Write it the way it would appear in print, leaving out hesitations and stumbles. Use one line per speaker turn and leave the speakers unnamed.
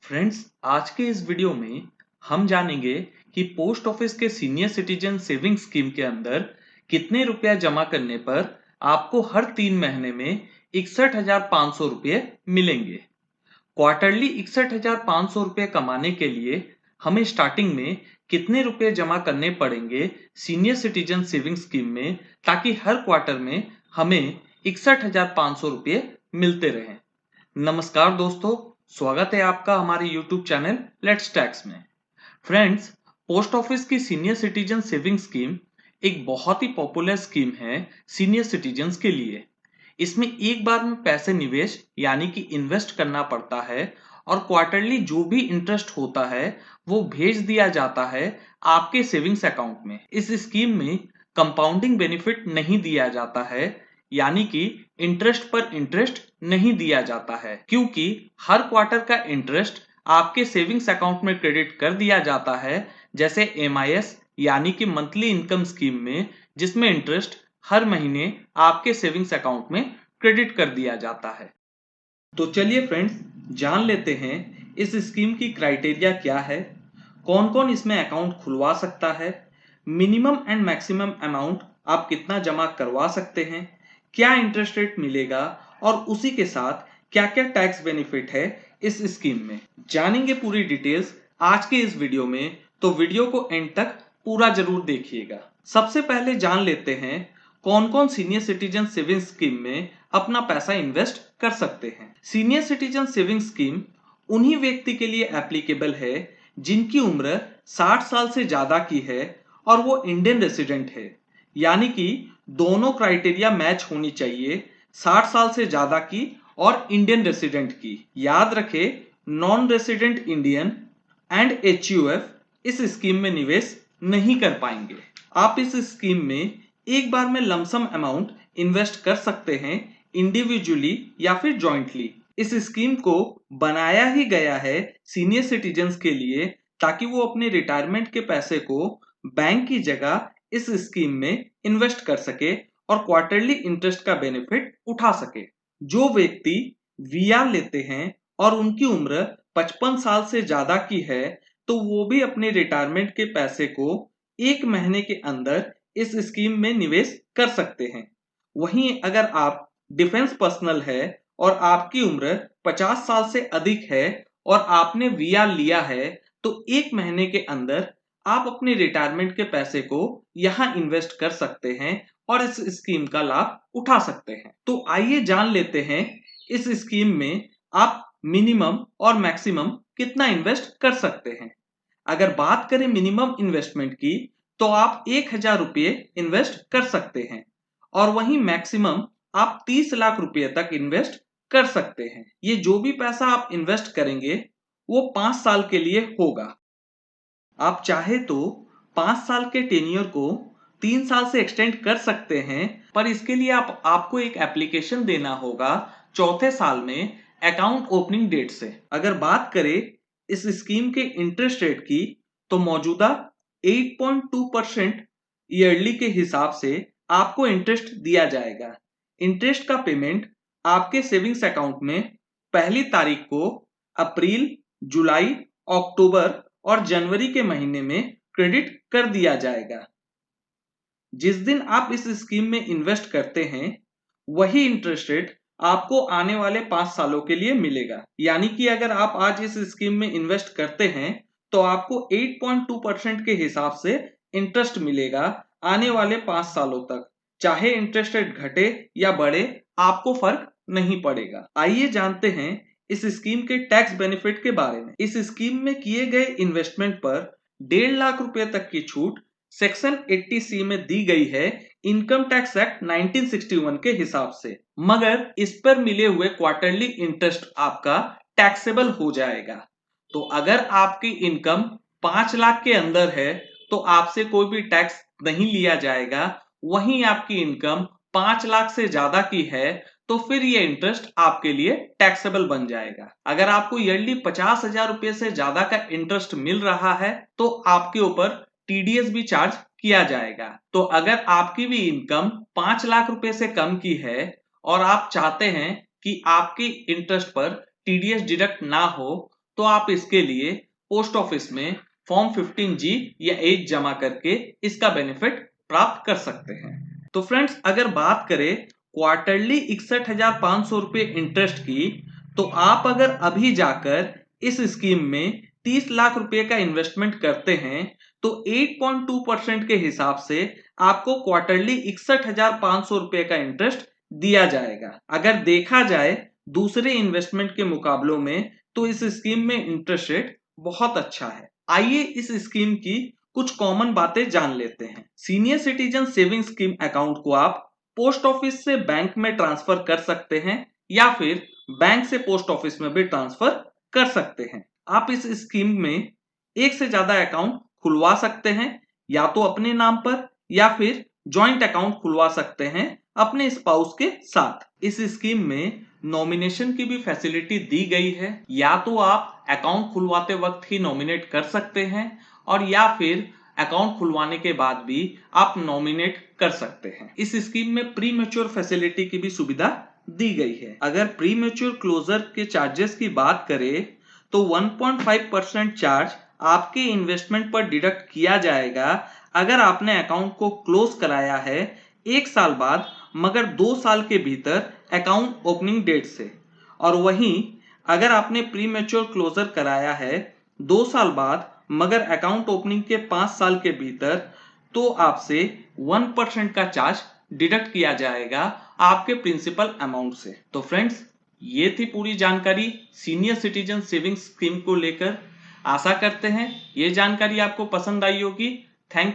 Friends, आज के इस वीडियो में हम जानेंगे कि पोस्ट ऑफिस के सीनियर सिटीजन सेविंग स्कीम के अंदर कितने रुपया जमा करने पर आपको हर 3 महीने में 61,500 रुपये मिलेंगे। क्वार्टरली 61,500 रुपये कमाने के लिए हमें स्टार्टिंग में कितने रुपए जमा करने पड़ेंगे सीनियर सिटीजन सेविंग स्कीम में, ताकि हर क्वार्टर में हमें 61,500 रुपये मिलते रहें। नमस्कार दोस्तों, स्वागत है आपका हमारे YouTube चैनल लेट्स टैक्स में। फ्रेंड्स, पोस्ट ऑफिस की सीनियर सिटीजन सेविंग स्कीम एक बहुत ही पॉपुलर स्कीम है सीनियर सिटीजन्स के लिए। इसमें एक बार में पैसे निवेश यानी कि इन्वेस्ट करना पड़ता है और क्वार्टरली जो भी इंटरेस्ट होता है वो भेज दिया जाता है आपके सेविंग्स अकाउंट में। इस स्कीम में कंपाउंडिंग बेनिफिट नहीं दिया जाता है, यानी कि इंटरेस्ट पर इंटरेस्ट नहीं दिया जाता है, क्योंकि हर क्वार्टर का इंटरेस्ट आपके सेविंग्स अकाउंट में क्रेडिट कर दिया जाता है, जैसे MIS यानी कि मंथली इनकम स्कीम में, जिसमें इंटरेस्ट हर महीने आपके सेविंग्स अकाउंट में क्रेडिट कर दिया जाता है। तो चलिए फ्रेंड्स, जान लेते हैं इस स्कीम की क्राइटेरिया क्या है, कौन कौन इसमें अकाउंट खुलवा सकता है, मिनिमम एंड मैक्सिमम अमाउंट आप कितना जमा करवा सकते हैं, क्या इंटरेस्ट रेट मिलेगा और उसी के साथ क्या क्या टैक्स बेनिफिट है इस स्कीम में। जानेंगे पूरी डिटेल्स आज के इस वीडियो में, तो वीडियो को एंड तक पूरा जरूर देखिएगा। सबसे पहले जान लेते हैं कौन कौन सीनियर सिटीजन सेविंग स्कीम में अपना पैसा इन्वेस्ट कर सकते हैं। सीनियर सिटीजन सेविंग स्कीम उन्हीं व्यक्ति के लिए एप्लीकेबल है जिनकी उम्र 60 साल से ज्यादा की है और वो इंडियन रेसिडेंट है, यानी कि दोनों क्राइटेरिया मैच होनी चाहिए, 60 साल से ज्यादा की और इंडियन रेसिडेंट की। याद रखे, non resident Indian and HUF इस स्कीम में निवेश नहीं कर पाएंगे। आप इस स्कीम में एक बार में लमसम अमाउंट इन्वेस्ट कर सकते हैं, इंडिविजुअली या फिर जॉइंटली। इस स्कीम को बनाया ही गया है सीनियर सिटीजन्स के लिए, ताकि वो अपने रिटायरमेंट के पैसे को बैंक की जगह इस स्कीम में इन्वेस्ट कर सके और क्वार्टरली इंटरेस्ट का बेनिफिट उठा सके। जो व्यक्ति VR लेते हैं और उनकी उम्र 55 साल से ज्यादा की है, तो वो भी अपने रिटायरमेंट के पैसे को 1 महीने के अंदर इस स्कीम में निवेश कर सकते हैं। वहीं अगर आप डिफेंस पर्सनल है और आपकी उम्र 50 साल से अधिक है और आपने VR लिया है, तो 1 महीने के अंदर आप अपने रिटायरमेंट के पैसे को यहाँ इन्वेस्ट कर सकते हैं और इस स्कीम का लाभ उठा सकते हैं। तो आइए जान लेते हैं इस स्कीम में आप मिनिमम और मैक्सिमम कितना इन्वेस्ट कर सकते हैं। अगर बात करें मिनिमम इन्वेस्टमेंट की, तो आप 1,000 रुपये इन्वेस्ट कर सकते हैं और वहीं मैक्सिमम आप 30 लाख रुपये तक इन्वेस्ट कर सकते हैं। ये जो भी पैसा आप इन्वेस्ट करेंगे वो 5 साल के लिए होगा। आप चाहे तो 5 साल के टेन्योर को 3 साल से एक्सटेंड कर सकते हैं, पर इसके लिए आपको एक एप्लीकेशन देना होगा चौथे साल में अकाउंट ओपनिंग डेट से। अगर बात करें इस स्कीम के इंटरेस्ट रेट की, तो मौजूदा 8.2% ईयरली के हिसाब से आपको इंटरेस्ट दिया जाएगा। इंटरेस्ट का पेमेंट आपके सेविंग्स अकाउंट में पहली तारीख को अप्रैल, जुलाई, अक्टूबर और जनवरी के महीने में क्रेडिट कर दिया जाएगा। जिस दिन आप इस स्कीम में इन्वेस्ट करते हैं, वही इंटरेस्ट रेट आपको आने वाले 5 सालों के लिए मिलेगा। यानी कि अगर आप आज इस स्कीम में इन्वेस्ट करते हैं, तो आपको 8.2% के हिसाब से इंटरेस्ट मिलेगा आने वाले 5 सालों तक। चाहे इंटरेस्ट रेट घटे या बढ़े, आपको फर्क नहीं पड़ेगा। आइए जानते हैं इस स्कीम के टैक्स बेनिफिट के बारे में। इस स्कीम में किए गए इन्वेस्टमेंट पर 1.5 लाख रुपए तक की छूट सेक्शन 80C में दी गई है इनकम टैक्स एक्ट 1961 के हिसाब से, मगर इस पर मिले हुए क्वार्टरली इंटरेस्ट आपका टैक्सेबल हो जाएगा। तो अगर आपकी इनकम 5 लाख के अंदर है, तो आपसे कोई भी टैक्स नहीं लिया जाएगा। वहीं आपकी इनकम 5 लाख से ज्यादा की है, तो फिर ये इंटरेस्ट आपके लिए टैक्सेबल बन जाएगा। अगर आपको ईयरली 50,000 रुपए से ज्यादा का इंटरेस्ट मिल रहा है, तो आपके ऊपर TDS भी चार्ज किया जाएगा। तो अगर आपकी भी इनकम 5 लाख रुपए से कम की है और आप चाहते हैं कि आपकी इंटरेस्ट पर TDS डिडक्ट ना हो, तो आप इसके लिए पोस्ट ऑफिस में फॉर्म 15G या 8 जमा करके इसका बेनिफिट प्राप्त कर सकते हैं। तो फ्रेंड्स, अगर बात करें क्वार्टरली 61,500 रुपए इंटरेस्ट की, तो आप अगर अभी जाकर इस स्कीम में 30 लाख रुपए का इन्वेस्टमेंट करते हैं तो 8.2% के हिसाब से आपको क्वार्टरली 61,500 रुपए का इंटरेस्ट दिया जाएगा। अगर देखा जाए दूसरे इन्वेस्टमेंट के मुकाबलों में तो इस स्कीम में इंटरेस्ट रेट बहुत अच्छा है। आइए इस स्कीम की कुछ कॉमन बातें जान लेते हैं। Senior citizen saving scheme account को आप पोस्ट ऑफिस से बैंक में ट्रांसफर कर सकते हैं या फिर बैंक से पोस्ट ऑफिस में भी ट्रांसफर कर सकते हैं। आप इस स्कीम में एक से ज्यादा अकाउंट खुलवा सकते हैं, या तो अपने नाम पर या फिर जॉइंट अकाउंट खुलवा सकते हैं अपने स्पाउस के साथ। इस स्कीम में नॉमिनेशन की भी फैसिलिटी दी गई है, या तो आप अकाउंट खुलवाते वक्त ही नॉमिनेट कर सकते हैं और या फिर अकाउंट खुलवाने के बाद भी आप नॉमिनेट कर सकते हैं। इस स्कीम में प्री मैच्योर फैसिलिटी की भी सुविधा दी गई है। अगर प्री मैच्योर क्लोजर के चार्जेस की बात करें तो 1.5% चार्ज आपके इन्वेस्टमेंट पर डिडक्ट किया जाएगा अगर आपने अकाउंट को क्लोज कराया है 1 साल बाद, मगर 2 साल के भीतर अकाउंट ओपनिंग डेट से। और वहीं अगर आपने प्री मैच्योर क्लोजर कराया है 2 साल बाद मगर अकाउंट ओपनिंग के 5 साल के भीतर, तो आपसे 1% का चार्ज डिडक्ट किया जाएगा आपके प्रिंसिपल अमाउंट से। तो फ्रेंड्स, ये थी पूरी जानकारी सीनियर सिटीजन सेविंग स्कीम को लेकर। आशा करते हैं ये जानकारी आपको पसंद आई होगी। Thank you.